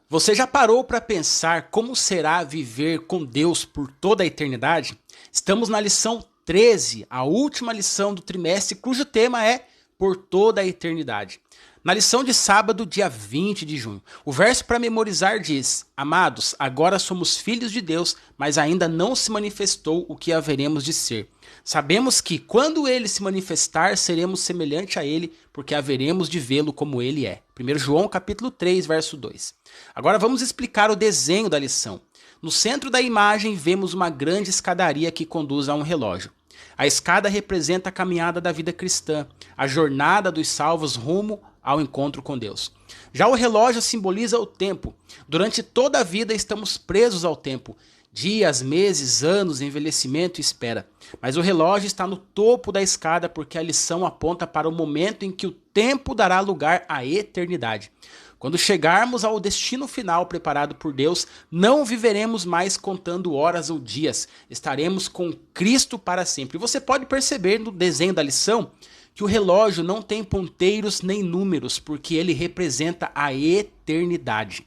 Você já parou para pensar como será viver com Deus por toda a eternidade? Estamos na lição 13, a última lição do trimestre, cujo tema é Por toda a eternidade. Na lição de sábado, dia 20 de junho, o verso para memorizar diz: Amados, agora somos filhos de Deus, mas ainda não se manifestou o que haveremos de ser. Sabemos que, quando ele se manifestar, seremos semelhante a ele, porque haveremos de vê-lo como ele é. 1 João capítulo 3, verso 2. Agora vamos explicar o desenho da lição. No centro da imagem vemos uma grande escadaria que conduz a um relógio. A escada representa a caminhada da vida cristã, a jornada dos salvos rumo ao encontro com Deus. Já o relógio simboliza o tempo. Durante toda a vida estamos presos ao tempo. Dias, meses, anos, envelhecimento e espera. Mas o relógio está no topo da escada porque a lição aponta para o momento em que o tempo dará lugar à eternidade. Quando chegarmos ao destino final preparado por Deus, não viveremos mais contando horas ou dias. Estaremos com Cristo para sempre. Você pode perceber no desenho da lição que o relógio não tem ponteiros nem números, porque ele representa a eternidade.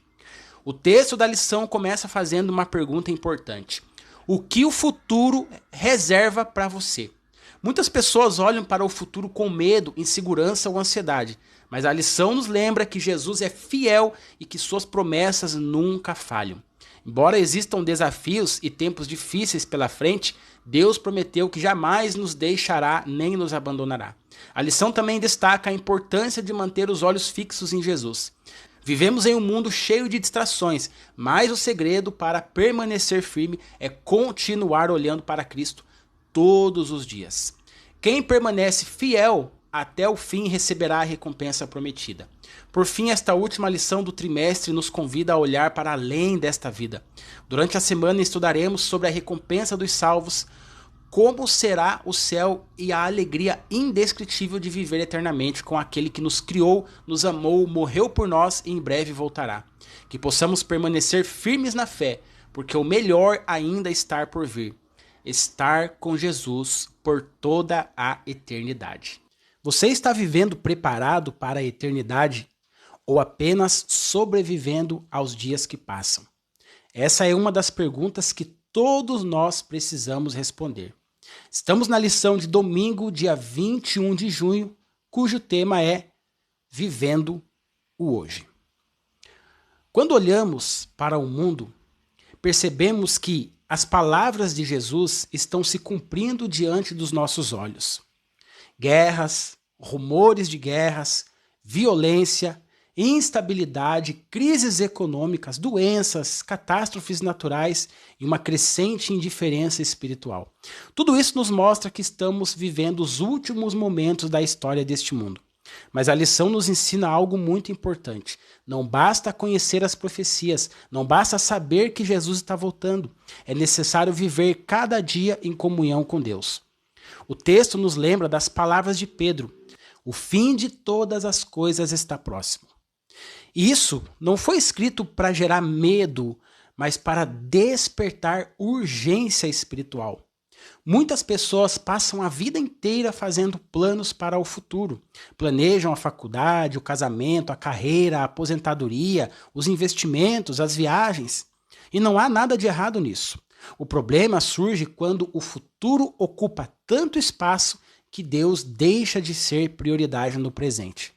O texto da lição começa fazendo uma pergunta importante: o que o futuro reserva para você? Muitas pessoas olham para o futuro com medo, insegurança ou ansiedade, mas a lição nos lembra que Jesus é fiel e que suas promessas nunca falham. Embora existam desafios e tempos difíceis pela frente, Deus prometeu que jamais nos deixará nem nos abandonará. A lição também destaca a importância de manter os olhos fixos em Jesus. Vivemos em um mundo cheio de distrações, mas o segredo para permanecer firme é continuar olhando para Cristo todos os dias. Quem permanece fiel até o fim receberá a recompensa prometida. Por fim, esta última lição do trimestre nos convida a olhar para além desta vida. Durante a semana estudaremos sobre a recompensa dos salvos, como será o céu e a alegria indescritível de viver eternamente com aquele que nos criou, nos amou, morreu por nós e em breve voltará. Que possamos permanecer firmes na fé, porque o melhor ainda está por vir. Estar com Jesus por toda a eternidade. Você está vivendo preparado para a eternidade ou apenas sobrevivendo aos dias que passam? Essa é uma das perguntas que todos nós precisamos responder. Estamos na lição de domingo, dia 21 de junho, cujo tema é Vivendo o Hoje. Quando olhamos para o mundo, percebemos que as palavras de Jesus estão se cumprindo diante dos nossos olhos. Guerras, rumores de guerras, violência, instabilidade, crises econômicas, doenças, catástrofes naturais e uma crescente indiferença espiritual. Tudo isso nos mostra que estamos vivendo os últimos momentos da história deste mundo. Mas a lição nos ensina algo muito importante. Não basta conhecer as profecias, não basta saber que Jesus está voltando. É necessário viver cada dia em comunhão com Deus. O texto nos lembra das palavras de Pedro: o fim de todas as coisas está próximo. Isso não foi escrito para gerar medo, mas para despertar urgência espiritual. Muitas pessoas passam a vida inteira fazendo planos para o futuro. Planejam a faculdade, o casamento, a carreira, a aposentadoria, os investimentos, as viagens. E não há nada de errado nisso. O problema surge quando o futuro ocupa tanto espaço que Deus deixa de ser prioridade no presente.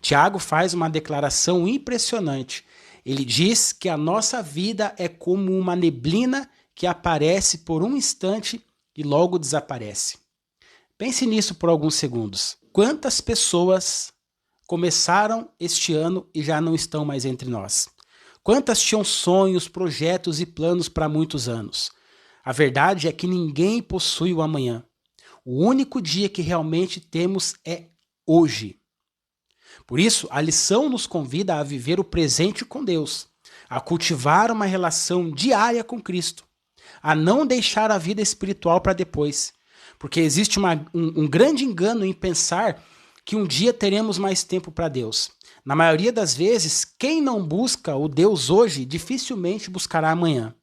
Tiago faz uma declaração impressionante. Ele diz que a nossa vida é como uma neblina que aparece por um instante e logo desaparece. Pense nisso por alguns segundos. Quantas pessoas começaram este ano e já não estão mais entre nós? Quantas tinham sonhos, projetos e planos para muitos anos? A verdade é que ninguém possui o amanhã. O único dia que realmente temos é hoje. Por isso, a lição nos convida a viver o presente com Deus, a cultivar uma relação diária com Cristo, a não deixar a vida espiritual para depois, porque existe um grande engano em pensar que um dia teremos mais tempo para Deus. Na maioria das vezes, quem não busca o Deus hoje dificilmente buscará amanhã.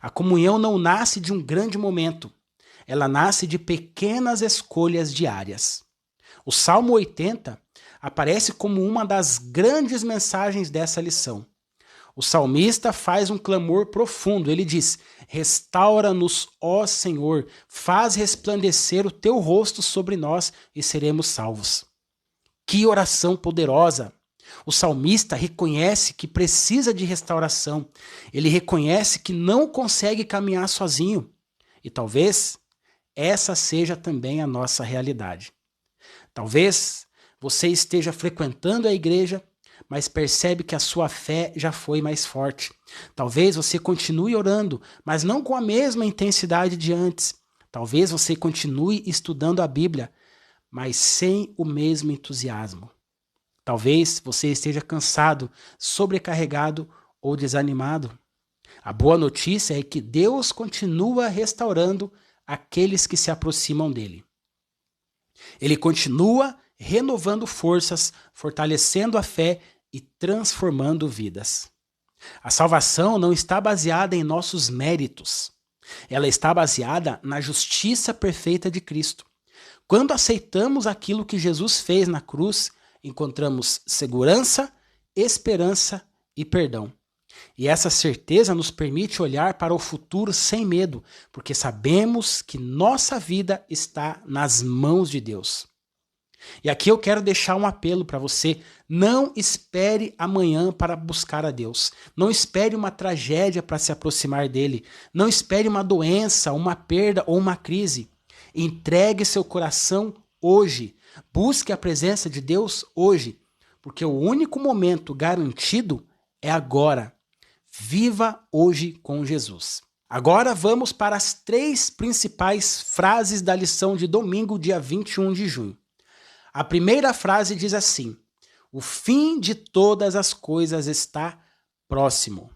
A comunhão não nasce de um grande momento, ela nasce de pequenas escolhas diárias. O Salmo 80 aparece como uma das grandes mensagens dessa lição. O salmista faz um clamor profundo. Ele diz: restaura-nos, ó Senhor, faz resplandecer o teu rosto sobre nós e seremos salvos. Que oração poderosa! O salmista reconhece que precisa de restauração. Ele reconhece que não consegue caminhar sozinho. E talvez essa seja também a nossa realidade. Talvez você esteja frequentando a igreja, mas percebe que a sua fé já foi mais forte. Talvez você continue orando, mas não com a mesma intensidade de antes. Talvez você continue estudando a Bíblia, mas sem o mesmo entusiasmo. Talvez você esteja cansado, sobrecarregado ou desanimado. A boa notícia é que Deus continua restaurando aqueles que se aproximam dele. Ele continua renovando forças, fortalecendo a fé e transformando vidas. A salvação não está baseada em nossos méritos. Ela está baseada na justiça perfeita de Cristo. Quando aceitamos aquilo que Jesus fez na cruz, encontramos segurança, esperança e perdão. E essa certeza nos permite olhar para o futuro sem medo, porque sabemos que nossa vida está nas mãos de Deus. E aqui eu quero deixar um apelo para você: não espere amanhã para buscar a Deus. Não espere uma tragédia para se aproximar dele. Não espere uma doença, uma perda ou uma crise. Entregue seu coração hoje. Busque a presença de Deus hoje, porque o único momento garantido é agora. Viva hoje com Jesus. Agora vamos para as 3 principais frases da lição de domingo, dia 21 de junho. A primeira frase diz assim: o fim de todas as coisas está próximo.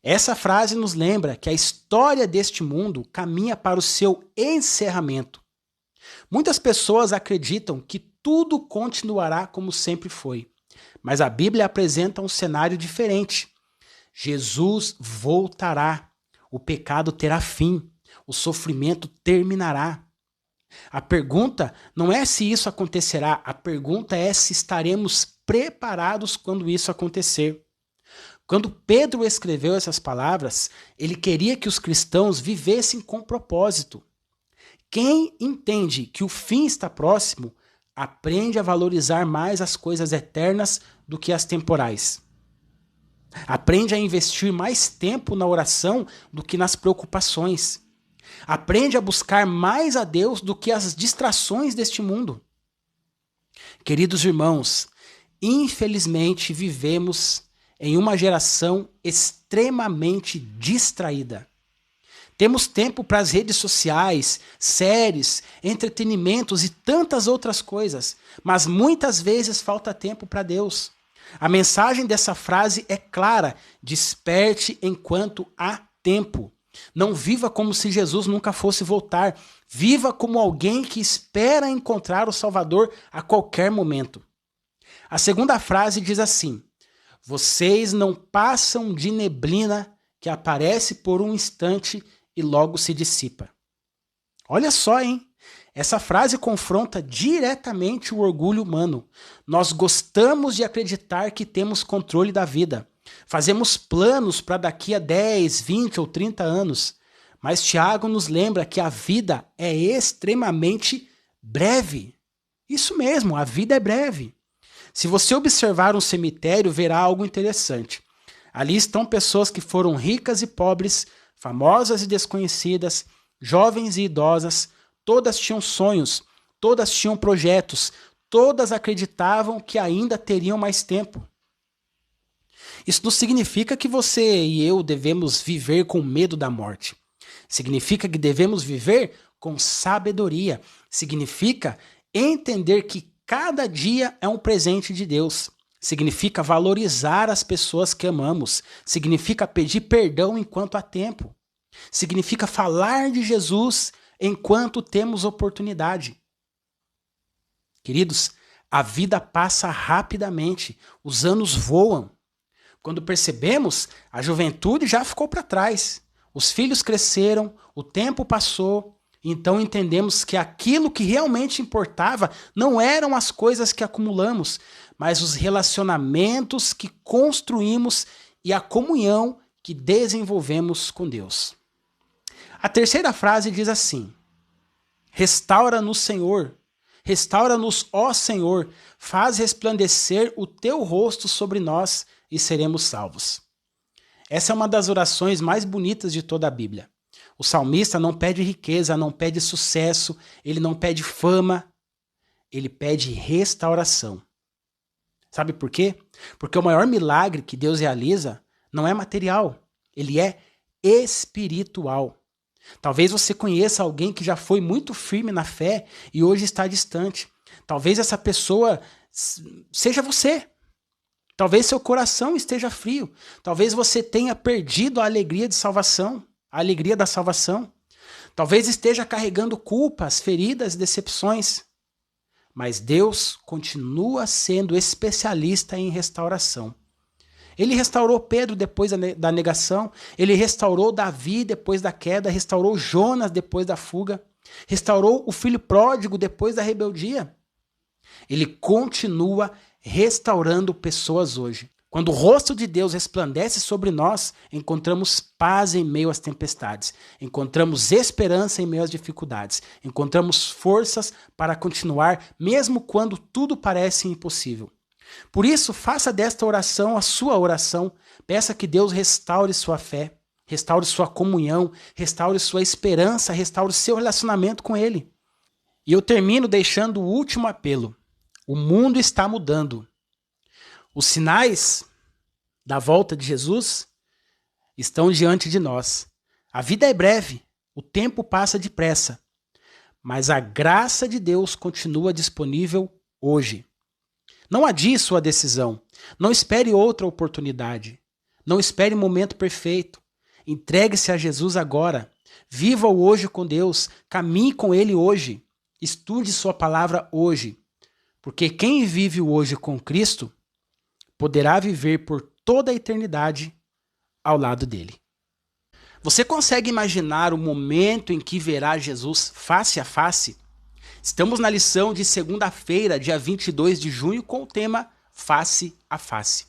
Essa frase nos lembra que a história deste mundo caminha para o seu encerramento. Muitas pessoas acreditam que tudo continuará como sempre foi, mas a Bíblia apresenta um cenário diferente. Jesus voltará, o pecado terá fim, o sofrimento terminará. A pergunta não é se isso acontecerá, a pergunta é se estaremos preparados quando isso acontecer. Quando Pedro escreveu essas palavras, ele queria que os cristãos vivessem com propósito. Quem entende que o fim está próximo, aprende a valorizar mais as coisas eternas do que as temporais. Aprende a investir mais tempo na oração do que nas preocupações. Aprende a buscar mais a Deus do que as distrações deste mundo. Queridos irmãos, infelizmente vivemos em uma geração extremamente distraída. Temos tempo para as redes sociais, séries, entretenimentos e tantas outras coisas, mas muitas vezes falta tempo para Deus. A mensagem dessa frase é clara: desperte enquanto há tempo. Não viva como se Jesus nunca fosse voltar. Viva como alguém que espera encontrar o Salvador a qualquer momento. A segunda frase diz assim: vocês não passam de neblina que aparece por um instante e logo se dissipa. Olha só, hein? Essa frase confronta diretamente o orgulho humano. Nós gostamos de acreditar que temos controle da vida. Fazemos planos para daqui a 10, 20 ou 30 anos. Mas Tiago nos lembra que a vida é extremamente breve. Isso mesmo, a vida é breve. Se você observar um cemitério, verá algo interessante. Ali estão pessoas que foram ricas e pobres, famosas e desconhecidas, jovens e idosas. Todas tinham sonhos, todas tinham projetos, todas acreditavam que ainda teriam mais tempo. Isso não significa que você e eu devemos viver com medo da morte. Significa que devemos viver com sabedoria. Significa entender que cada dia é um presente de Deus. Significa valorizar as pessoas que amamos. Significa pedir perdão enquanto há tempo. Significa falar de Jesus enquanto temos oportunidade. Queridos, a vida passa rapidamente, os anos voam. Quando percebemos, a juventude já ficou para trás. Os filhos cresceram, o tempo passou, então entendemos que aquilo que realmente importava não eram as coisas que acumulamos, mas os relacionamentos que construímos e a comunhão que desenvolvemos com Deus. A terceira frase diz assim: restaura-nos, Senhor. Restaura-nos, ó Senhor. Faz resplandecer o teu rosto sobre nós e seremos salvos. Essa é uma das orações mais bonitas de toda a Bíblia. O salmista não pede riqueza, não pede sucesso, ele não pede fama, ele pede restauração. Sabe por quê? Porque o maior milagre que Deus realiza não é material, ele é espiritual. Talvez você conheça alguém que já foi muito firme na fé e hoje está distante. Talvez essa pessoa seja você. Talvez seu coração esteja frio. Talvez você tenha perdido a alegria de salvação, a alegria da salvação. Talvez esteja carregando culpas, feridas, decepções. Mas Deus continua sendo especialista em restauração. Ele restaurou Pedro depois da negação, ele restaurou Davi depois da queda, restaurou Jonas depois da fuga, restaurou o filho pródigo depois da rebeldia. Ele continua restaurando pessoas hoje. Quando o rosto de Deus resplandece sobre nós, encontramos paz em meio às tempestades, encontramos esperança em meio às dificuldades, encontramos forças para continuar mesmo quando tudo parece impossível. Por isso, faça desta oração a sua oração, peça que Deus restaure sua fé, restaure sua comunhão, restaure sua esperança, restaure seu relacionamento com Ele. E eu termino deixando o último apelo. O mundo está mudando. Os sinais da volta de Jesus estão diante de nós. A vida é breve, o tempo passa depressa, mas a graça de Deus continua disponível hoje. Não adie sua decisão, não espere outra oportunidade, não espere o momento perfeito. Entregue-se a Jesus agora, viva o hoje com Deus, caminhe com Ele hoje, estude sua palavra hoje, porque quem vive o hoje com Cristo poderá viver por toda a eternidade ao lado dele. Você consegue imaginar o momento em que verá Jesus face a face? Estamos na lição de segunda-feira, dia 22 de junho, com o tema Face a Face.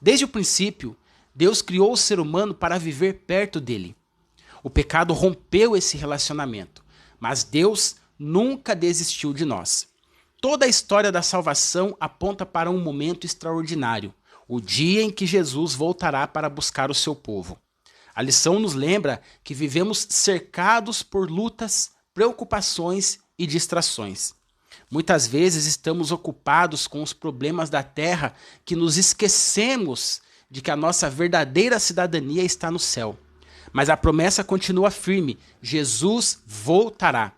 Desde o princípio, Deus criou o ser humano para viver perto dele. O pecado rompeu esse relacionamento, mas Deus nunca desistiu de nós. Toda a história da salvação aponta para um momento extraordinário, o dia em que Jesus voltará para buscar o seu povo. A lição nos lembra que vivemos cercados por lutas, preocupações e distrações. Muitas vezes estamos ocupados com os problemas da terra que nos esquecemos de que a nossa verdadeira cidadania está no céu. Mas a promessa continua firme: Jesus voltará.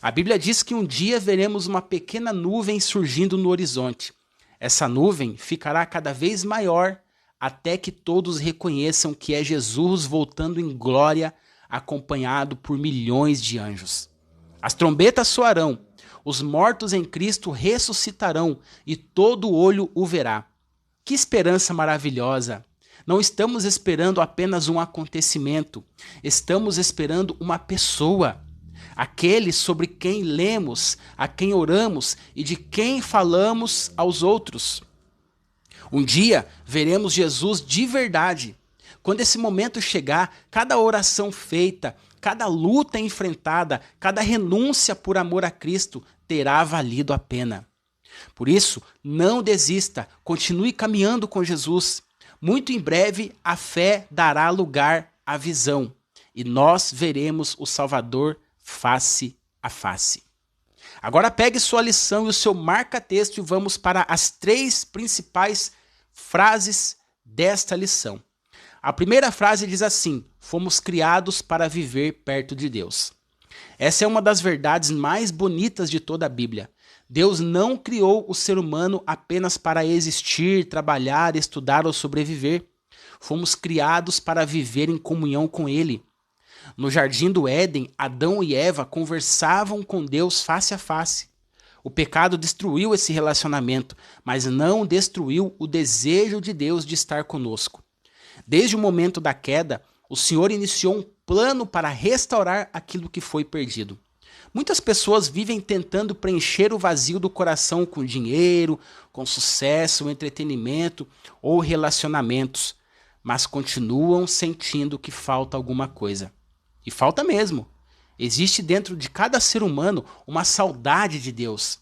A Bíblia diz que um dia veremos uma pequena nuvem surgindo no horizonte. Essa nuvem ficará cada vez maior até que todos reconheçam que é Jesus voltando em glória, acompanhado por milhões de anjos. As trombetas soarão, os mortos em Cristo ressuscitarão e todo olho o verá. Que esperança maravilhosa! Não estamos esperando apenas um acontecimento, estamos esperando uma pessoa. Aquele sobre quem lemos, a quem oramos e de quem falamos aos outros. Um dia veremos Jesus de verdade. Quando esse momento chegar, cada oração feita, cada luta enfrentada, cada renúncia por amor a Cristo terá valido a pena. Por isso, não desista, continue caminhando com Jesus. Muito em breve, a fé dará lugar à visão e nós veremos o Salvador face a face. Agora pegue sua lição e o seu marca-texto e vamos para as 3 principais frases desta lição. A primeira frase diz assim: fomos criados para viver perto de Deus. Essa é uma das verdades mais bonitas de toda a Bíblia. Deus não criou o ser humano apenas para existir, trabalhar, estudar ou sobreviver. Fomos criados para viver em comunhão com Ele. No jardim do Éden, Adão e Eva conversavam com Deus face a face. O pecado destruiu esse relacionamento, mas não destruiu o desejo de Deus de estar conosco. Desde o momento da queda, o Senhor iniciou um plano para restaurar aquilo que foi perdido. Muitas pessoas vivem tentando preencher o vazio do coração com dinheiro, com sucesso, entretenimento ou relacionamentos. mas continuam sentindo que falta alguma coisa. E falta mesmo. Existe dentro de cada ser humano uma saudade de Deus.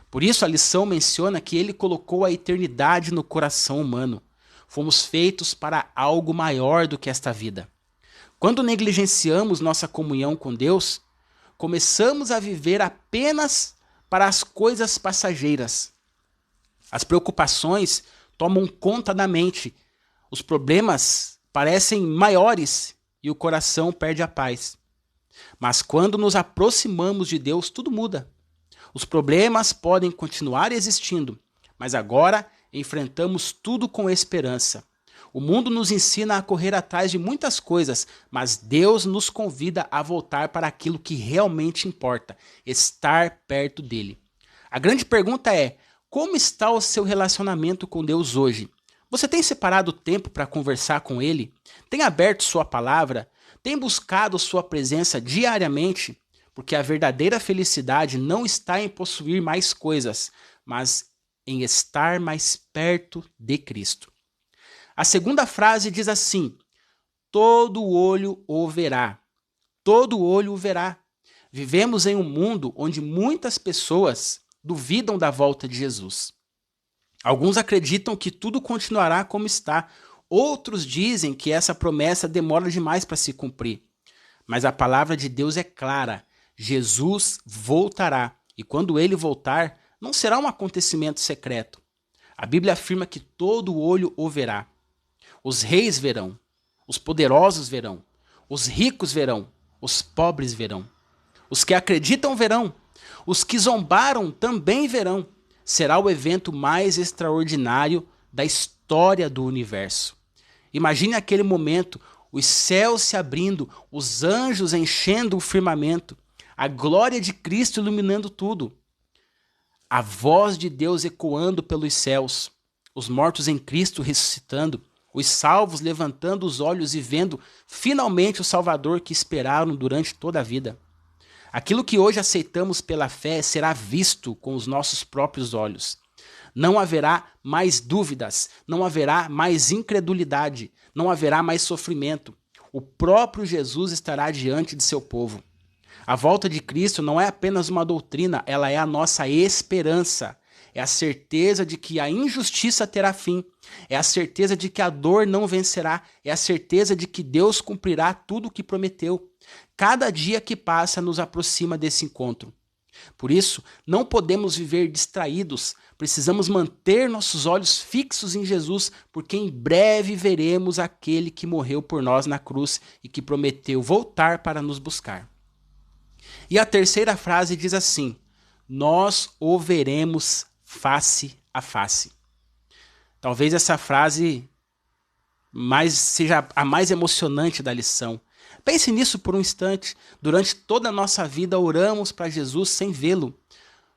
Por isso a lição menciona que ele colocou a eternidade no coração humano. Fomos feitos para algo maior do que esta vida. Quando negligenciamos nossa comunhão com Deus, começamos a viver apenas para as coisas passageiras. As preocupações tomam conta da mente. Os problemas parecem maiores e o coração perde a paz. Mas quando nos aproximamos de Deus, tudo muda. Os problemas podem continuar existindo, mas agora enfrentamos tudo com esperança. O mundo nos ensina a correr atrás de muitas coisas, mas Deus nos convida a voltar para aquilo que realmente importa, estar perto dele. A grande pergunta é: como está o seu relacionamento com Deus hoje? Você tem separado tempo para conversar com ele? Tem aberto sua palavra? Tem buscado sua presença diariamente? Porque a verdadeira felicidade não está em possuir mais coisas, mas em estar mais perto de Cristo. A segunda frase diz assim: todo olho o verá. Todo olho o verá. Vivemos em um mundo onde muitas pessoas duvidam da volta de Jesus. Alguns acreditam que tudo continuará como está. Outros dizem que essa promessa demora demais para se cumprir. Mas a palavra de Deus é clara. Jesus voltará. E quando ele voltar, não será um acontecimento secreto. A Bíblia afirma que todo olho o verá. Os reis verão, os poderosos verão, os ricos verão, os pobres verão. Os que acreditam verão, os que zombaram também verão. Será o evento mais extraordinário da história do universo. Imagine aquele momento, os céus se abrindo, os anjos enchendo o firmamento, a glória de Cristo iluminando tudo, a voz de Deus ecoando pelos céus, os mortos em Cristo ressuscitando, os salvos levantando os olhos e vendo finalmente o Salvador que esperaram durante toda a vida. Aquilo que hoje aceitamos pela fé será visto com os nossos próprios olhos. Não haverá mais dúvidas, não haverá mais incredulidade, não haverá mais sofrimento. O próprio Jesus estará diante de seu povo. A volta de Cristo não é apenas uma doutrina, ela é a nossa esperança. É a certeza de que a injustiça terá fim. É a certeza de que a dor não vencerá. É a certeza de que Deus cumprirá tudo o que prometeu. Cada dia que passa nos aproxima desse encontro. Por isso, não podemos viver distraídos. Precisamos manter nossos olhos fixos em Jesus, porque em breve veremos aquele que morreu por nós na cruz e que prometeu voltar para nos buscar. E a terceira frase diz assim: nós o veremos face a face. Talvez essa frase seja a mais emocionante da lição. Pense nisso por um instante. Durante toda a nossa vida oramos para Jesus sem vê-lo.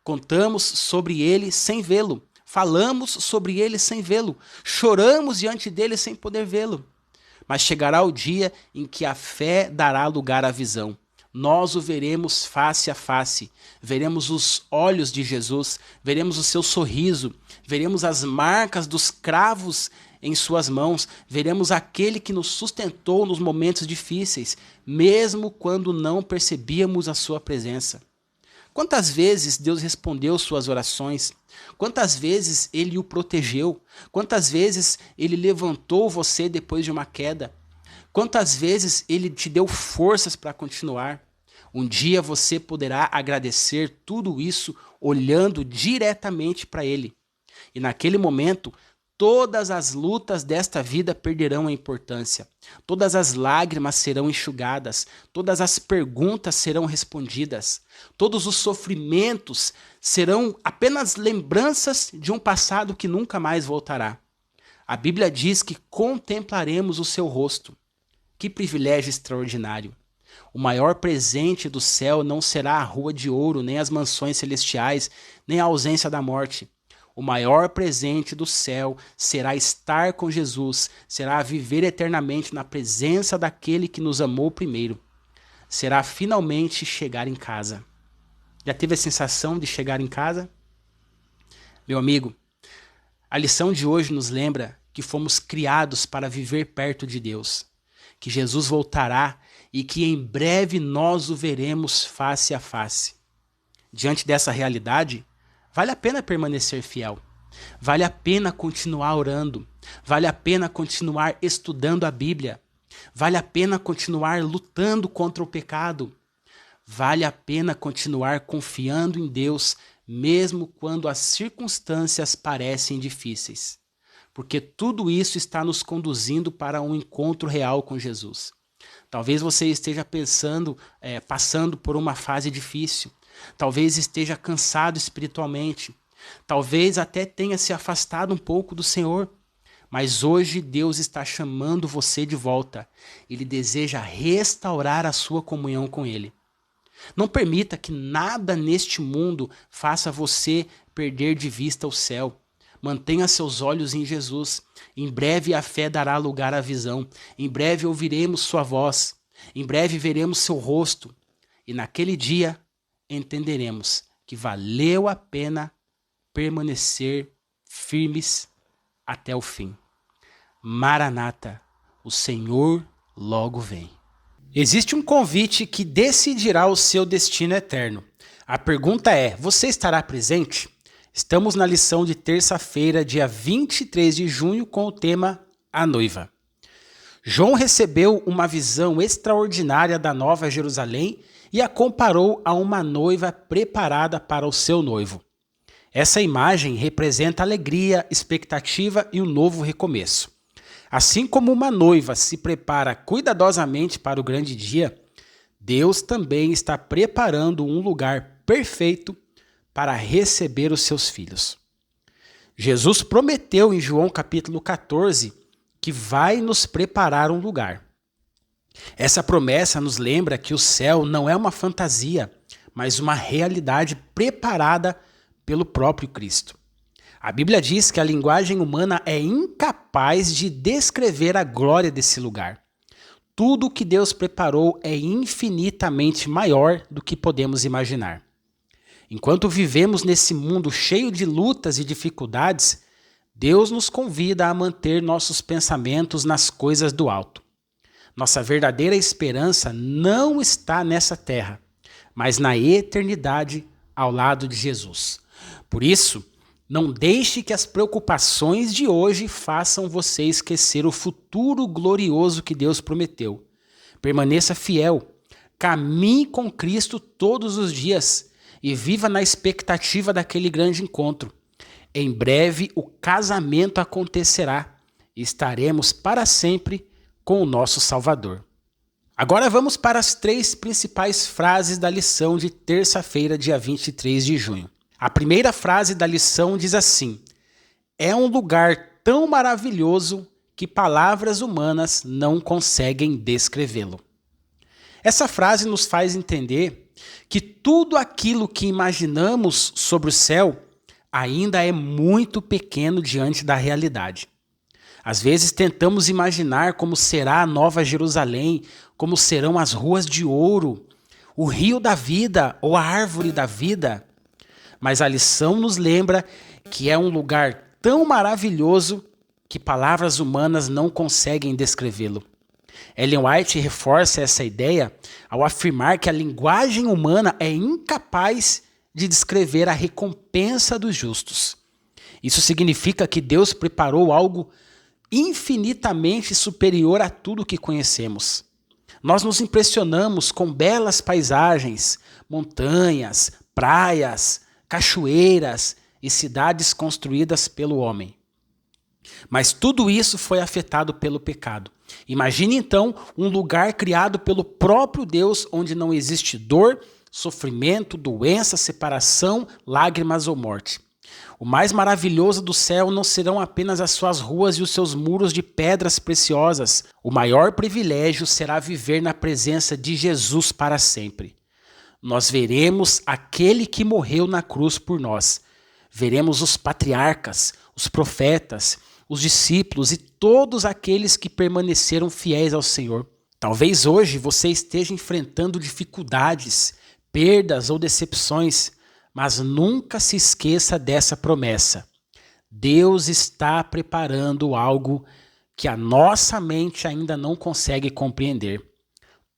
Contamos sobre ele sem vê-lo. Falamos sobre ele sem vê-lo. Choramos diante dele sem poder vê-lo. Mas chegará o dia em que a fé dará lugar à visão. Nós o veremos face a face, veremos os olhos de Jesus, veremos o seu sorriso, veremos as marcas dos cravos em suas mãos, veremos aquele que nos sustentou nos momentos difíceis, mesmo quando não percebíamos a sua presença. Quantas vezes Deus respondeu suas orações? Quantas vezes ele o protegeu? Quantas vezes ele levantou você depois de uma queda? Quantas vezes ele te deu forças para continuar? Um dia você poderá agradecer tudo isso olhando diretamente para ele. E naquele momento, todas as lutas desta vida perderão a importância. Todas as lágrimas serão enxugadas. Todas as perguntas serão respondidas. Todos os sofrimentos serão apenas lembranças de um passado que nunca mais voltará. A Bíblia diz que contemplaremos o seu rosto. Que privilégio extraordinário! O maior presente do céu não será a rua de ouro, nem as mansões celestiais, nem a ausência da morte. O maior presente do céu será estar com Jesus, será viver eternamente na presença daquele que nos amou primeiro. Será finalmente chegar em casa. Já teve a sensação de chegar em casa? Meu amigo, a lição de hoje nos lembra que fomos criados para viver perto de Deus, que Jesus voltará e que em breve nós o veremos face a face. Diante dessa realidade, vale a pena permanecer fiel, vale a pena continuar orando, vale a pena continuar estudando a Bíblia, vale a pena continuar lutando contra o pecado, vale a pena continuar confiando em Deus, mesmo quando as circunstâncias parecem difíceis. Porque tudo isso está nos conduzindo para um encontro real com Jesus. Talvez você esteja passando por uma fase difícil. Talvez esteja cansado espiritualmente. Talvez até tenha se afastado um pouco do Senhor. Mas hoje Deus está chamando você de volta. Ele deseja restaurar a sua comunhão com Ele. Não permita que nada neste mundo faça você perder de vista o céu. Mantenha seus olhos em Jesus. Em breve a fé dará lugar à visão. Em breve ouviremos sua voz. Em breve veremos seu rosto. E naquele dia entenderemos que valeu a pena permanecer firmes até o fim. Maranata, o Senhor logo vem. Existe um convite que decidirá o seu destino eterno. A pergunta é: você estará presente? Estamos na lição de terça-feira, dia 23 de junho, com o tema A Noiva. João recebeu uma visão extraordinária da Nova Jerusalém e a comparou a uma noiva preparada para o seu noivo. Essa imagem representa alegria, expectativa e um novo recomeço. Assim como uma noiva se prepara cuidadosamente para o grande dia, Deus também está preparando um lugar perfeito para receber os seus filhos. Jesus prometeu em João capítulo 14 que vai nos preparar um lugar. Essa promessa nos lembra que o céu não é uma fantasia, mas uma realidade preparada pelo próprio Cristo. A Bíblia diz que a linguagem humana é incapaz de descrever a glória desse lugar. Tudo o que Deus preparou é infinitamente maior do que podemos imaginar. Enquanto vivemos nesse mundo cheio de lutas e dificuldades, Deus nos convida a manter nossos pensamentos nas coisas do alto. Nossa verdadeira esperança não está nessa terra, mas na eternidade ao lado de Jesus. Por isso, não deixe que as preocupações de hoje façam você esquecer o futuro glorioso que Deus prometeu. Permaneça fiel, caminhe com Cristo todos os dias e viva na expectativa daquele grande encontro. Em breve o casamento acontecerá e estaremos para sempre com o nosso Salvador. Agora vamos para as 3 principais frases da lição de terça-feira, dia 23 de junho. A primeira frase da lição diz assim: é um lugar tão maravilhoso que palavras humanas não conseguem descrevê-lo. Essa frase nos faz entender que tudo aquilo que imaginamos sobre o céu ainda é muito pequeno diante da realidade. Às vezes tentamos imaginar como será a Nova Jerusalém, como serão as ruas de ouro, o rio da vida ou a árvore da vida. Mas a lição nos lembra que é um lugar tão maravilhoso que palavras humanas não conseguem descrevê-lo. Ellen White reforça essa ideia ao afirmar que a linguagem humana é incapaz de descrever a recompensa dos justos. Isso significa que Deus preparou algo infinitamente superior a tudo que conhecemos. Nós nos impressionamos com belas paisagens, montanhas, praias, cachoeiras e cidades construídas pelo homem. Mas tudo isso foi afetado pelo pecado. Imagine então um lugar criado pelo próprio Deus, onde não existe dor, sofrimento, doença, separação, lágrimas ou morte. O mais maravilhoso do céu não serão apenas as suas ruas e os seus muros de pedras preciosas. O maior privilégio será viver na presença de Jesus para sempre. Nós veremos aquele que morreu na cruz por nós. Veremos os patriarcas, os profetas, os discípulos e todos aqueles que permaneceram fiéis ao Senhor. Talvez hoje você esteja enfrentando dificuldades, perdas ou decepções, mas nunca se esqueça dessa promessa. Deus está preparando algo que a nossa mente ainda não consegue compreender.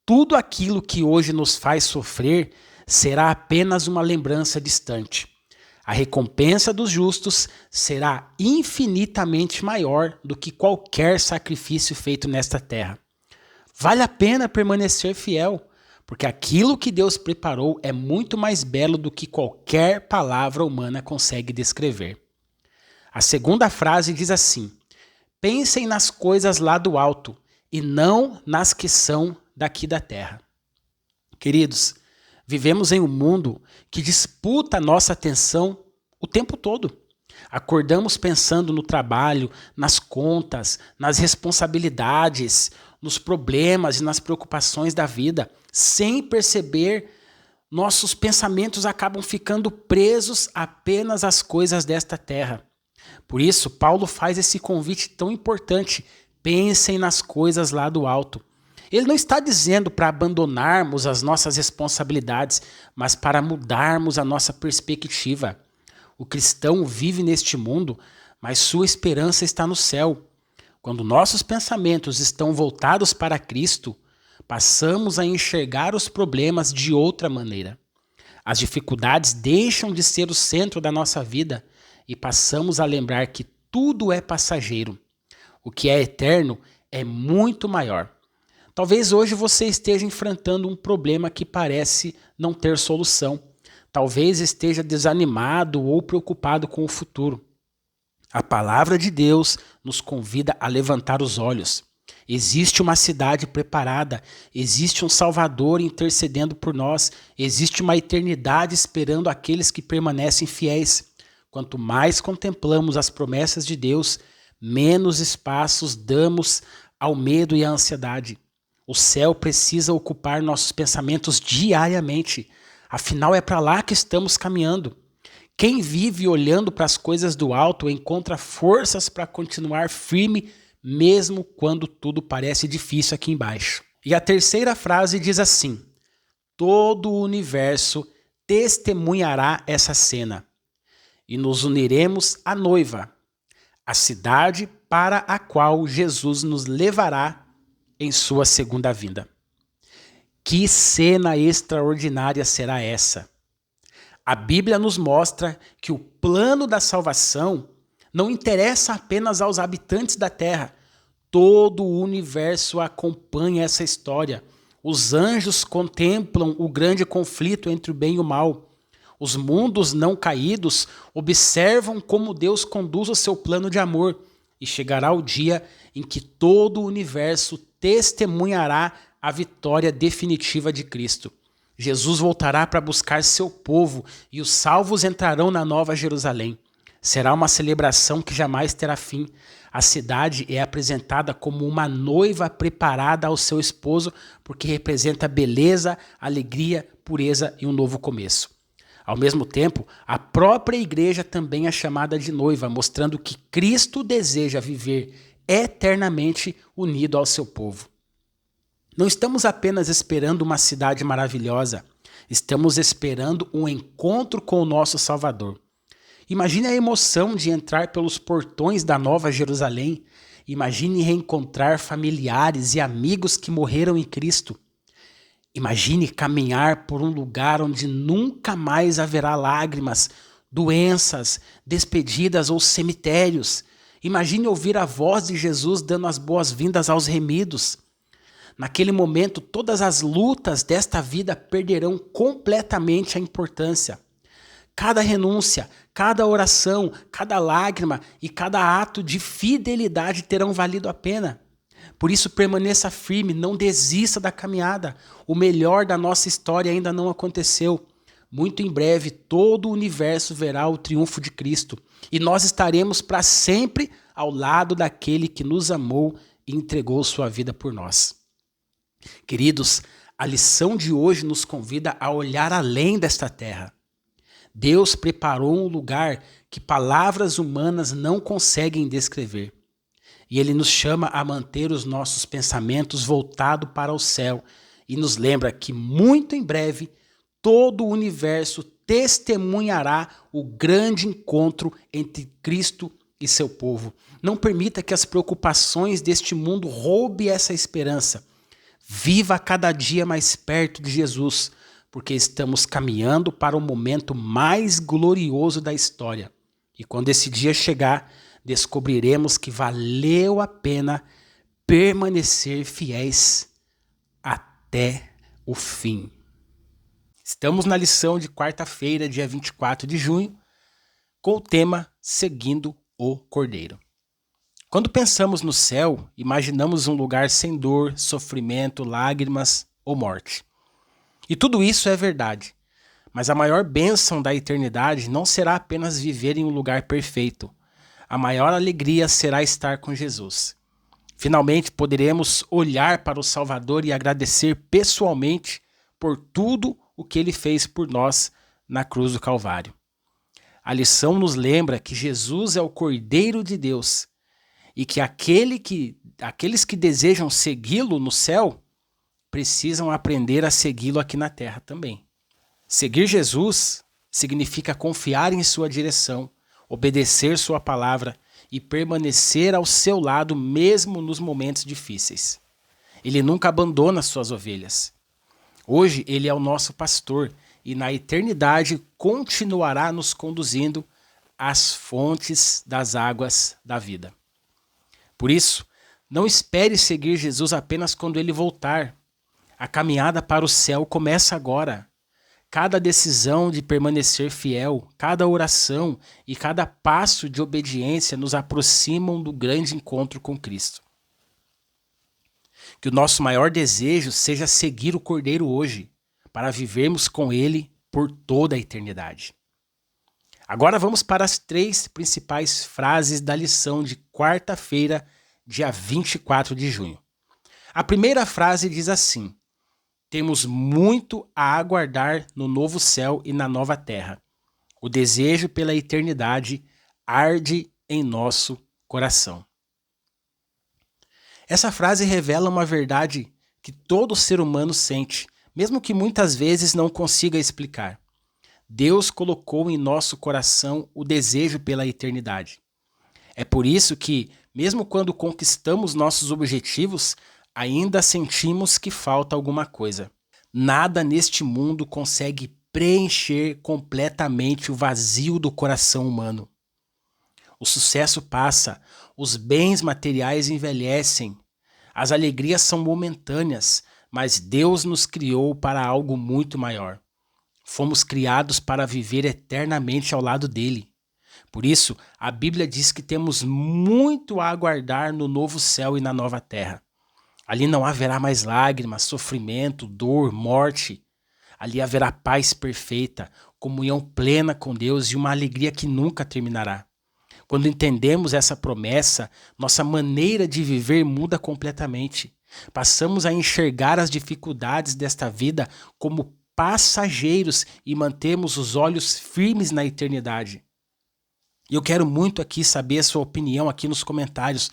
Tudo aquilo que hoje nos faz sofrer será apenas uma lembrança distante. A recompensa dos justos será infinitamente maior do que qualquer sacrifício feito nesta terra. Vale a pena permanecer fiel, porque aquilo que Deus preparou é muito mais belo do que qualquer palavra humana consegue descrever. A segunda frase diz assim: pensem nas coisas lá do alto e não nas que são daqui da terra. Queridos, vivemos em um mundo que disputa a nossa atenção o tempo todo. Acordamos pensando no trabalho, nas contas, nas responsabilidades, nos problemas e nas preocupações da vida. Sem perceber, nossos pensamentos acabam ficando presos apenas às coisas desta terra. Por isso, Paulo faz esse convite tão importante: pensem nas coisas lá do alto. Ele não está dizendo para abandonarmos as nossas responsabilidades, mas para mudarmos a nossa perspectiva. O cristão vive neste mundo, mas sua esperança está no céu. Quando nossos pensamentos estão voltados para Cristo, passamos a enxergar os problemas de outra maneira. As dificuldades deixam de ser o centro da nossa vida e passamos a lembrar que tudo é passageiro. O que é eterno é muito maior. Talvez hoje você esteja enfrentando um problema que parece não ter solução. Talvez esteja desanimado ou preocupado com o futuro. A palavra de Deus nos convida a levantar os olhos. Existe uma cidade preparada, existe um Salvador intercedendo por nós, existe uma eternidade esperando aqueles que permanecem fiéis. Quanto mais contemplamos as promessas de Deus, menos espaços damos ao medo e à ansiedade. O céu precisa ocupar nossos pensamentos diariamente. Afinal, é para lá que estamos caminhando. Quem vive olhando para as coisas do alto encontra forças para continuar firme, mesmo quando tudo parece difícil aqui embaixo. E a terceira frase diz assim: todo o universo testemunhará essa cena, e nos uniremos à noiva, a cidade para a qual Jesus nos levará em sua segunda vinda. Que cena extraordinária será essa? A Bíblia nos mostra que o plano da salvação não interessa apenas aos habitantes da terra. Todo o universo acompanha essa história. Os anjos contemplam o grande conflito entre o bem e o mal. Os mundos não caídos observam como Deus conduz o seu plano de amor. E chegará o dia em que todo o universo testemunhará a vitória definitiva de Cristo. Jesus voltará para buscar seu povo e os salvos entrarão na Nova Jerusalém. Será uma celebração que jamais terá fim. A cidade é apresentada como uma noiva preparada ao seu esposo, porque representa beleza, alegria, pureza e um novo começo. Ao mesmo tempo, a própria igreja também é chamada de noiva, mostrando que Cristo deseja viver eternamente unido ao seu povo. Não estamos apenas esperando uma cidade maravilhosa, estamos esperando um encontro com o nosso Salvador. Imagine a emoção de entrar pelos portões da Nova Jerusalém. Imagine reencontrar familiares e amigos que morreram em Cristo. Imagine caminhar por um lugar onde nunca mais haverá lágrimas, doenças, despedidas ou cemitérios. Imagine ouvir a voz de Jesus dando as boas-vindas aos remidos. Naquele momento, todas as lutas desta vida perderão completamente a importância. Cada renúncia, cada oração, cada lágrima e cada ato de fidelidade terão valido a pena. Por isso, permaneça firme, não desista da caminhada. O melhor da nossa história ainda não aconteceu. Muito em breve, todo o universo verá o triunfo de Cristo. E nós estaremos para sempre ao lado daquele que nos amou e entregou sua vida por nós. Queridos, a lição de hoje nos convida a olhar além desta terra. Deus preparou um lugar que palavras humanas não conseguem descrever. E Ele nos chama a manter os nossos pensamentos voltados para o céu e nos lembra que muito em breve todo o universo testemunhará o grande encontro entre Cristo e seu povo. Não permita que as preocupações deste mundo roubem essa esperança. Viva cada dia mais perto de Jesus, porque estamos caminhando para o momento mais glorioso da história. E quando esse dia chegar, descobriremos que valeu a pena permanecer fiéis até o fim. Estamos na lição de quarta-feira, dia 24 de junho, com o tema Seguindo o Cordeiro. Quando pensamos no céu, imaginamos um lugar sem dor, sofrimento, lágrimas ou morte. E tudo isso é verdade. Mas a maior bênção da eternidade não será apenas viver em um lugar perfeito. A maior alegria será estar com Jesus. Finalmente poderemos olhar para o Salvador e agradecer pessoalmente por tudo o que ele fez por nós na cruz do Calvário. A lição nos lembra que Jesus é o Cordeiro de Deus e que aqueles que desejam segui-lo no céu precisam aprender a segui-lo aqui na terra também. Seguir Jesus significa confiar em sua direção, obedecer sua palavra e permanecer ao seu lado mesmo nos momentos difíceis. Ele nunca abandona suas ovelhas. Hoje ele é o nosso pastor e na eternidade continuará nos conduzindo às fontes das águas da vida. Por isso, não espere seguir Jesus apenas quando ele voltar. A caminhada para o céu começa agora. Cada decisão de permanecer fiel, cada oração e cada passo de obediência nos aproximam do grande encontro com Cristo. Que o nosso maior desejo seja seguir o Cordeiro hoje, para vivermos com ele por toda a eternidade. Agora vamos para as 3 principais frases da lição de quarta-feira, dia 24 de junho. A primeira frase diz assim: temos muito a aguardar no novo céu e na nova terra. O desejo pela eternidade arde em nosso coração. Essa frase revela uma verdade que todo ser humano sente, mesmo que muitas vezes não consiga explicar. Deus colocou em nosso coração o desejo pela eternidade. É por isso que, mesmo quando conquistamos nossos objetivos, ainda sentimos que falta alguma coisa. Nada neste mundo consegue preencher completamente o vazio do coração humano. O sucesso passa, os bens materiais envelhecem, as alegrias são momentâneas, mas Deus nos criou para algo muito maior. Fomos criados para viver eternamente ao lado dele. Por isso, a Bíblia diz que temos muito a aguardar no novo céu e na nova terra. Ali não haverá mais lágrimas, sofrimento, dor, morte. Ali haverá paz perfeita, comunhão plena com Deus e uma alegria que nunca terminará. Quando entendemos essa promessa, nossa maneira de viver muda completamente. Passamos a enxergar as dificuldades desta vida como passageiros e mantemos os olhos firmes na eternidade. E eu quero muito aqui saber a sua opinião aqui nos comentários.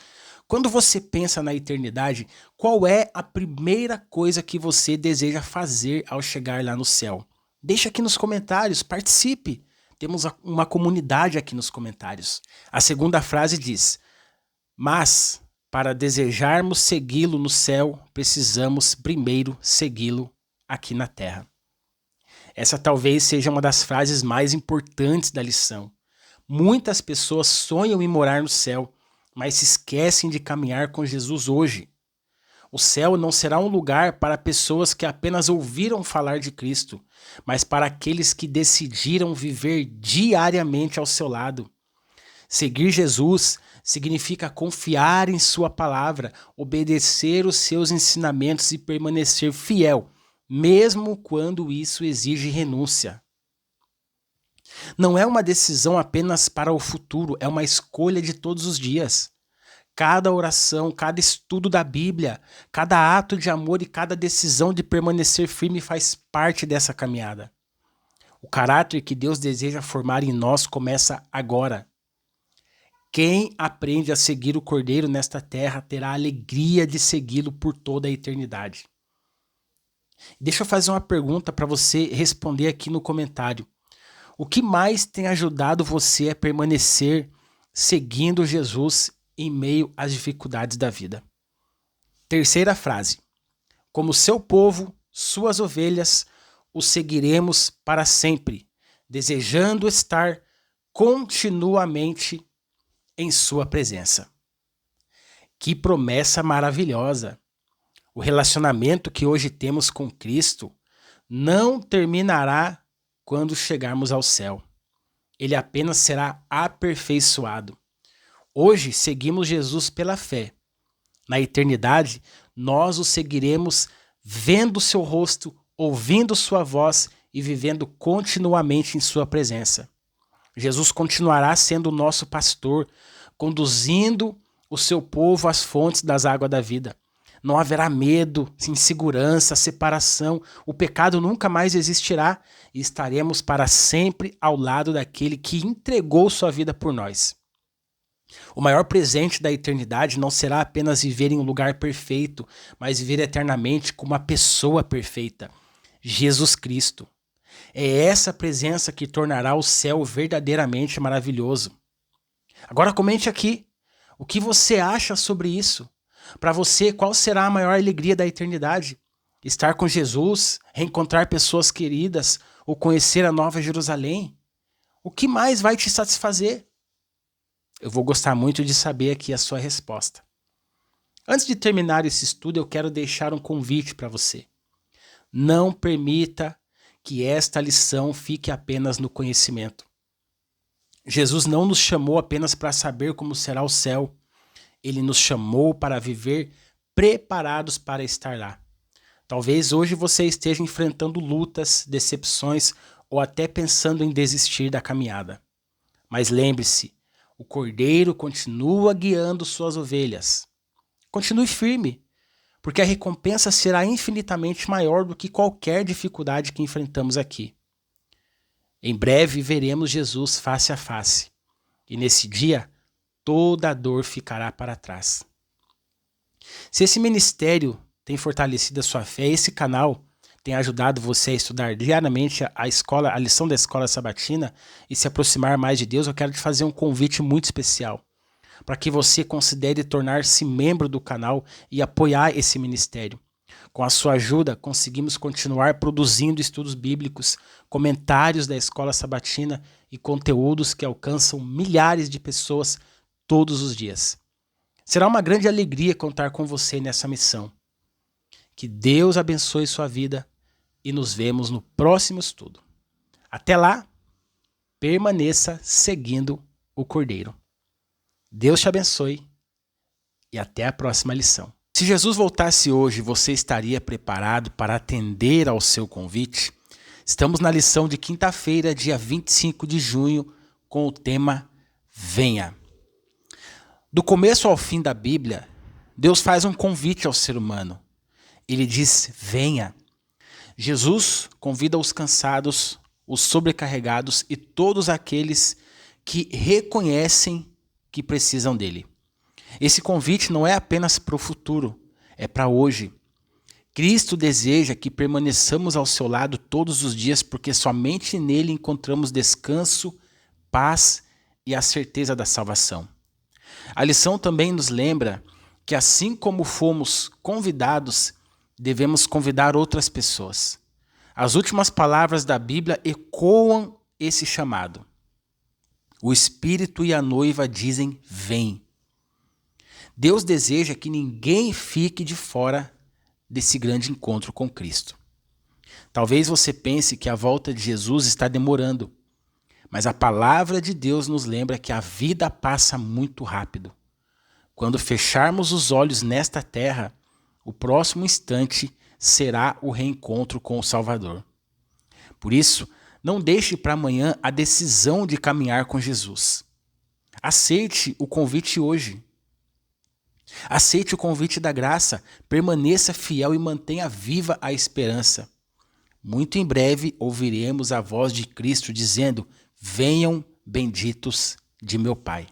Quando você pensa na eternidade, qual é a primeira coisa que você deseja fazer ao chegar lá no céu? Deixa aqui nos comentários, participe. Temos uma comunidade aqui nos comentários. A segunda frase diz: mas para desejarmos segui-lo no céu, precisamos primeiro segui-lo aqui na terra. Essa talvez seja uma das frases mais importantes da lição. Muitas pessoas sonham em morar no céu, mas se esquecem de caminhar com Jesus hoje. O céu não será um lugar para pessoas que apenas ouviram falar de Cristo, mas para aqueles que decidiram viver diariamente ao seu lado. Seguir Jesus significa confiar em sua palavra, obedecer os seus ensinamentos e permanecer fiel, mesmo quando isso exige renúncia. Não é uma decisão apenas para o futuro, é uma escolha de todos os dias. Cada oração, cada estudo da Bíblia, cada ato de amor e cada decisão de permanecer firme faz parte dessa caminhada. O caráter que Deus deseja formar em nós começa agora. Quem aprende a seguir o Cordeiro nesta terra terá a alegria de segui-lo por toda a eternidade. Deixa eu fazer uma pergunta para você responder aqui no comentário. O que mais tem ajudado você a permanecer seguindo Jesus em meio às dificuldades da vida. Terceira frase: como seu povo, suas ovelhas, o seguiremos para sempre, desejando estar continuamente em sua presença. Que promessa maravilhosa! O relacionamento que hoje temos com Cristo não terminará quando chegarmos ao céu. Ele apenas será aperfeiçoado. Hoje seguimos Jesus pela fé. Na eternidade, nós o seguiremos vendo seu rosto, ouvindo sua voz e vivendo continuamente em sua presença. Jesus continuará sendo o nosso pastor, conduzindo o seu povo às fontes das águas da vida. Não haverá medo, insegurança, separação. O pecado nunca mais existirá e estaremos para sempre ao lado daquele que entregou sua vida por nós. O maior presente da eternidade não será apenas viver em um lugar perfeito, mas viver eternamente com uma pessoa perfeita, Jesus Cristo. É essa presença que tornará o céu verdadeiramente maravilhoso. Agora comente aqui, o que você acha sobre isso? Para você, qual será a maior alegria da eternidade? Estar com Jesus, reencontrar pessoas queridas ou conhecer a Nova Jerusalém? O que mais vai te satisfazer? Eu vou gostar muito de saber aqui a sua resposta. Antes de terminar esse estudo, eu quero deixar um convite para você. Não permita que esta lição fique apenas no conhecimento. Jesus não nos chamou apenas para saber como será o céu. Ele nos chamou para viver preparados para estar lá. Talvez hoje você esteja enfrentando lutas, decepções ou até pensando em desistir da caminhada. Mas lembre-se, o Cordeiro continua guiando suas ovelhas. Continue firme, porque a recompensa será infinitamente maior do que qualquer dificuldade que enfrentamos aqui. Em breve veremos Jesus face a face. E nesse dia, toda a dor ficará para trás. Se esse ministério tem fortalecido a sua fé, esse canal tem ajudado você a estudar diariamente a lição da escola sabatina e se aproximar mais de Deus, eu quero te fazer um convite muito especial para que você considere tornar-se membro do canal e apoiar esse ministério. Com a sua ajuda, conseguimos continuar produzindo estudos bíblicos, comentários da escola sabatina e conteúdos que alcançam milhares de pessoas todos os dias. Será uma grande alegria contar com você nessa missão. Que Deus abençoe sua vida e nos vemos no próximo estudo. Até lá, permaneça seguindo o Cordeiro. Deus te abençoe e até a próxima lição. Se Jesus voltasse hoje, você estaria preparado para atender ao seu convite? Estamos na lição de quinta-feira, dia 25 de junho, com o tema Venha. Do começo ao fim da Bíblia, Deus faz um convite ao ser humano. Ele diz, venha. Jesus convida os cansados, os sobrecarregados e todos aqueles que reconhecem que precisam dele. Esse convite não é apenas para o futuro, é para hoje. Cristo deseja que permaneçamos ao seu lado todos os dias, porque somente nele encontramos descanso, paz e a certeza da salvação. A lição também nos lembra que assim como fomos convidados, devemos convidar outras pessoas. As últimas palavras da Bíblia ecoam esse chamado. O Espírito e a noiva dizem, vem. Deus deseja que ninguém fique de fora desse grande encontro com Cristo. Talvez você pense que a volta de Jesus está demorando, mas a palavra de Deus nos lembra que a vida passa muito rápido. Quando fecharmos os olhos nesta terra, o próximo instante será o reencontro com o Salvador. Por isso, não deixe para amanhã a decisão de caminhar com Jesus. Aceite o convite hoje. Aceite o convite da graça, permaneça fiel e mantenha viva a esperança. Muito em breve ouviremos a voz de Cristo dizendo, venham benditos de meu Pai.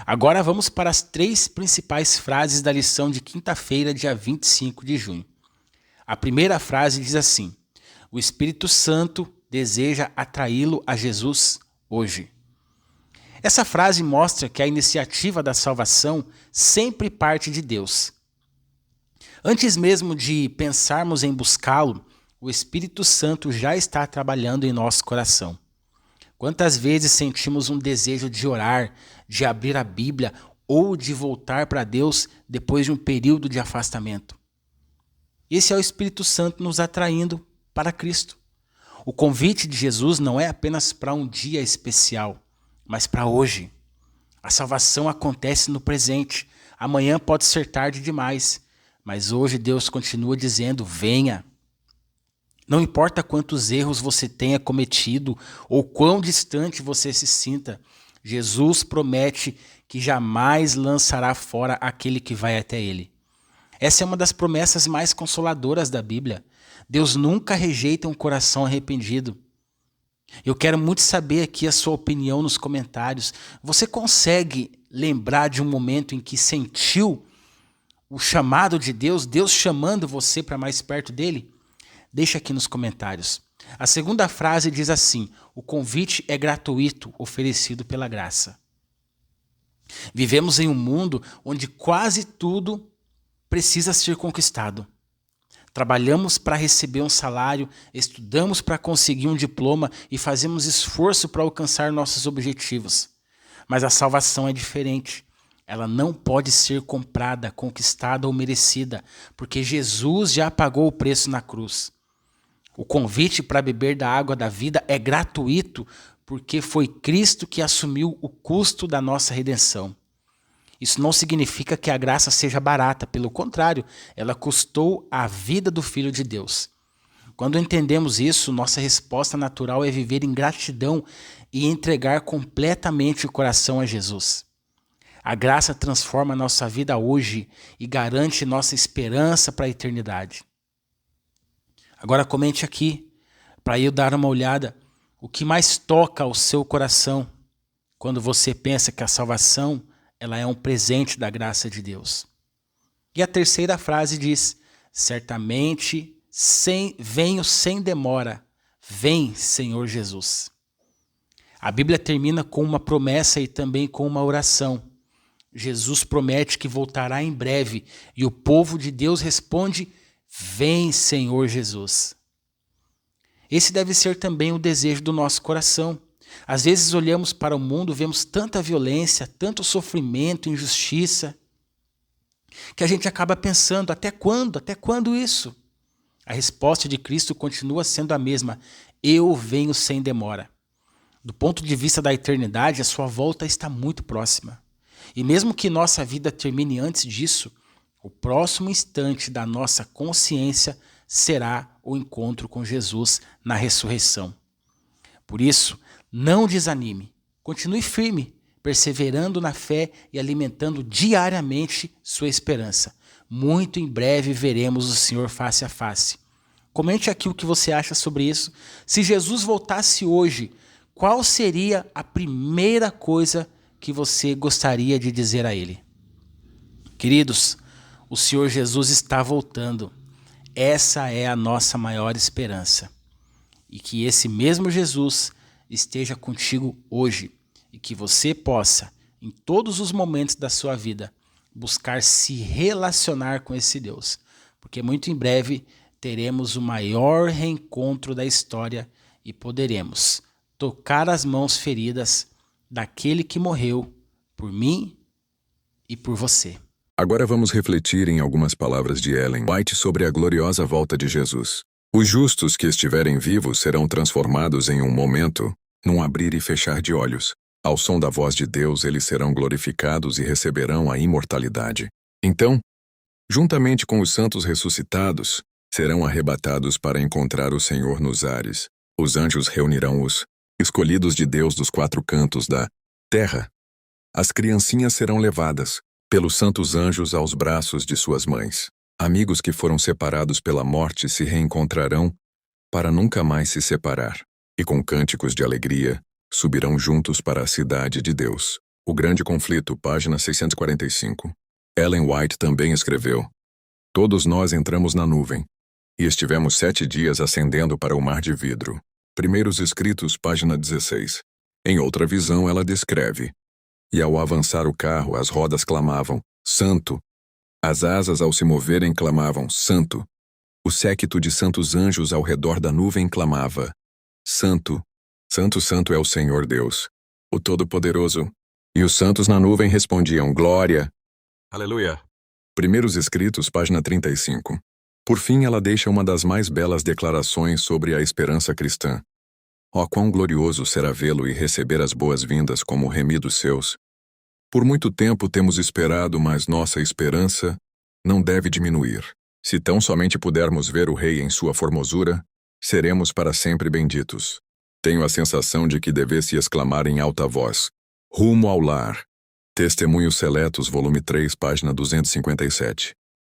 Agora vamos para as 3 principais frases da lição de quinta-feira, dia 25 de junho. A primeira frase diz assim, o Espírito Santo deseja atraí-lo a Jesus hoje. Essa frase mostra que a iniciativa da salvação sempre parte de Deus. Antes mesmo de pensarmos em buscá-lo, o Espírito Santo já está trabalhando em nosso coração. Quantas vezes sentimos um desejo de orar, de abrir a Bíblia ou de voltar para Deus depois de um período de afastamento? Esse é o Espírito Santo nos atraindo para Cristo. O convite de Jesus não é apenas para um dia especial, mas para hoje. A salvação acontece no presente. Amanhã pode ser tarde demais, mas hoje Deus continua dizendo: venha. Não importa quantos erros você tenha cometido ou quão distante você se sinta, Jesus promete que jamais lançará fora aquele que vai até ele. Essa é uma das promessas mais consoladoras da Bíblia. Deus nunca rejeita um coração arrependido. Eu quero muito saber aqui a sua opinião nos comentários. Você consegue lembrar de um momento em que sentiu o chamado de Deus, Deus chamando você para mais perto dele? Deixa aqui nos comentários. A segunda frase diz assim: o convite é gratuito, oferecido pela graça. Vivemos em um mundo onde quase tudo precisa ser conquistado. Trabalhamos para receber um salário, estudamos para conseguir um diploma e fazemos esforço para alcançar nossos objetivos. Mas a salvação é diferente. Ela não pode ser comprada, conquistada ou merecida, porque Jesus já pagou o preço na cruz. O convite para beber da água da vida é gratuito, porque foi Cristo que assumiu o custo da nossa redenção. Isso não significa que a graça seja barata, pelo contrário, ela custou a vida do Filho de Deus. Quando entendemos isso, nossa resposta natural é viver em gratidão e entregar completamente o coração a Jesus. A graça transforma nossa vida hoje e garante nossa esperança para a eternidade. Agora comente aqui, para eu dar uma olhada, o que mais toca ao seu coração quando você pensa que a salvação ela é um presente da graça de Deus. E a terceira frase diz: certamente venho sem demora, vem, Senhor Jesus. A Bíblia termina com uma promessa e também com uma oração. Jesus promete que voltará em breve e o povo de Deus responde: vem, Senhor Jesus. Esse deve ser também o desejo do nosso coração. Às vezes olhamos para o mundo, vemos tanta violência, tanto sofrimento, injustiça, que a gente acaba pensando: até quando? Até quando isso? A resposta de Cristo continua sendo a mesma: eu venho sem demora. Do ponto de vista da eternidade, a sua volta está muito próxima. E mesmo que nossa vida termine antes disso, o próximo instante da nossa consciência será o encontro com Jesus na ressurreição. Por isso, não desanime, continue firme, perseverando na fé e alimentando diariamente sua esperança. Muito em breve veremos o Senhor face a face. Comente aqui o que você acha sobre isso. Se Jesus voltasse hoje, qual seria a primeira coisa que você gostaria de dizer a Ele? Queridos, o Senhor Jesus está voltando. Essa é a nossa maior esperança. E que esse mesmo Jesus esteja contigo hoje e que você possa, em todos os momentos da sua vida, buscar se relacionar com esse Deus. Porque muito em breve teremos o maior reencontro da história e poderemos tocar as mãos feridas daquele que morreu por mim e por você. Agora vamos refletir em algumas palavras de Ellen White sobre a gloriosa volta de Jesus. Os justos que estiverem vivos serão transformados em um momento, num abrir e fechar de olhos. Ao som da voz de Deus, eles serão glorificados e receberão a imortalidade. Então, juntamente com os santos ressuscitados, serão arrebatados para encontrar o Senhor nos ares. Os anjos reunirão os escolhidos de Deus dos quatro cantos da terra. As criancinhas serão levadas pelos santos anjos aos braços de suas mães. Amigos que foram separados pela morte se reencontrarão para nunca mais se separar. E com cânticos de alegria, subirão juntos para a cidade de Deus. O Grande Conflito, página 645. Ellen White também escreveu: todos nós entramos na nuvem e estivemos 7 dias ascendendo para o mar de vidro. Primeiros Escritos, página 16. Em outra visão, ela descreve: e ao avançar o carro, as rodas clamavam: Santo! As asas, ao se moverem, clamavam: Santo! O séquito de santos anjos ao redor da nuvem clamava: Santo! Santo, Santo é o Senhor Deus, o Todo-Poderoso. E os santos na nuvem respondiam: Glória! Aleluia! Primeiros Escritos, página 35. Por fim, ela deixa uma das mais belas declarações sobre a esperança cristã. Ó, quão glorioso será vê-lo e receber as boas-vindas como remidos seus. Por muito tempo temos esperado, mas nossa esperança não deve diminuir. Se tão somente pudermos ver o Rei em sua formosura, seremos para sempre benditos. Tenho a sensação de que devesse exclamar em alta voz: Rumo ao lar. Testemunhos Seletos, volume 3, página 257.